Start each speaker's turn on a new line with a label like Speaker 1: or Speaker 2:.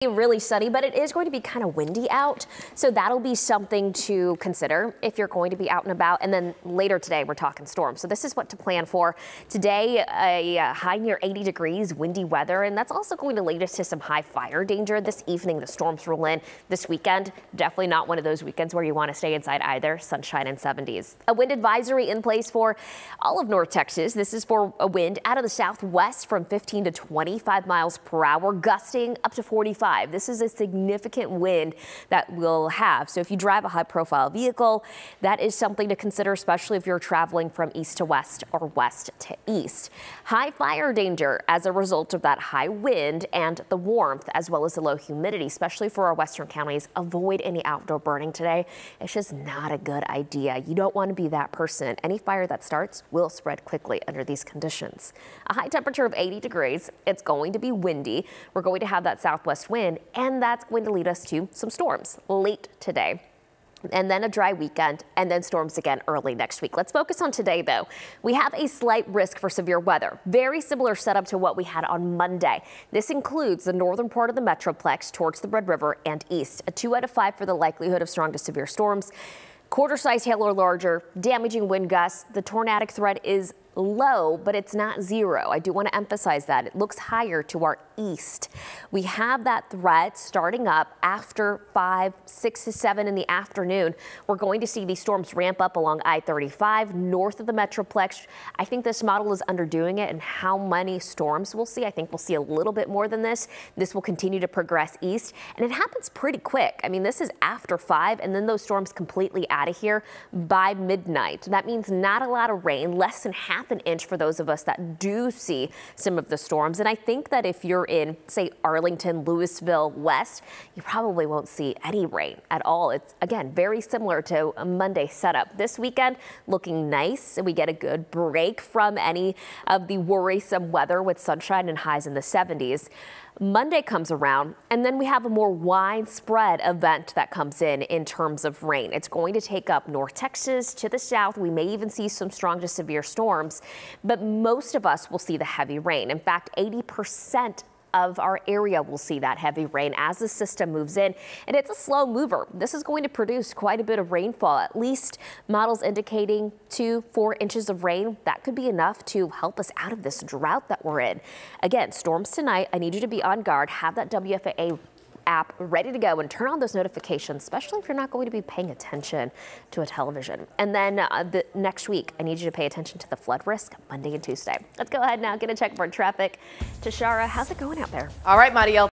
Speaker 1: Really sunny, but it is going to be kind of windy out, so that'll be something to consider if you're going to be out and about. And then later today we're talking storms, so this is what to plan for today. A high near 80 degrees, windy weather, and that's also going to lead us to some high fire danger this evening. The storms roll in this weekend. Definitely not one of those weekends where you want to stay inside either. Sunshine and 70s. A wind advisory in place for all of North Texas. This is for a wind out of the southwest from 15 to 25 miles per hour, gusting up to 45. This is a significant wind that we'll have. So if you drive a high profile vehicle, that is something to consider, especially if you're traveling from east to west or west to east. High fire danger as a result of that high wind and the warmth, as well as the low humidity, especially for our western counties. Avoid any outdoor burning today. It's just not a good idea. You don't want to be that person. Any fire that starts will spread quickly under these conditions. A high temperature of 80 degrees. It's going to be windy. We're going to have that southwest wind, and that's going to lead us to some storms late today. And then a dry weekend, and then storms again early next week. Let's focus on today, though. We have a slight risk for severe weather. Very similar setup to what we had on Monday. This includes the northern part of the Metroplex towards the Red River and east. A 2 out of 5 for the likelihood of strong to severe storms. Quarter-size hail or larger, damaging wind gusts. The tornadic threat is low, but it's not zero. I do want to emphasize that. It looks higher to our east. We have that threat starting up after 5, 6 to 7 in the afternoon. We're going to see these storms ramp up along I-35 north of the Metroplex. I think this model is underdoing it and how many storms we'll see. I think we'll see a little bit more than this. This will continue to progress east, and it happens pretty quick. I mean, this is after 5, and then those storms completely out of here by midnight. That means not a lot of rain, less than half an inch for those of us that do see some of the storms. And I think that if you're in, say, Arlington, Louisville, West, you probably won't see any rain at all. It's, again, very similar to a Monday setup. This weekend looking nice, and we get a good break from any of the worrisome weather with sunshine and highs in the 70s. Monday comes around, and then we have a more widespread event that comes in terms of rain. It's going to take up North Texas to the south. We may even see some strong to severe storms, but most of us will see the heavy rain. In fact, 80% of our area will see that heavy rain as the system moves in, and it's a slow mover. This is going to produce quite a bit of rainfall, at least models indicating 2-4 inches of rain. That could be enough to help us out of this drought that we're in. Again, storms tonight. I need you to be on guard. Have that WFAA app ready to go and turn on those notifications, especially if you're not going to be paying attention to a television. And then the next week, I need you to pay attention to the flood risk Monday and Tuesday. Let's go ahead now, get a check for traffic. Tashara, how's it going out there?
Speaker 2: All right, Mariel.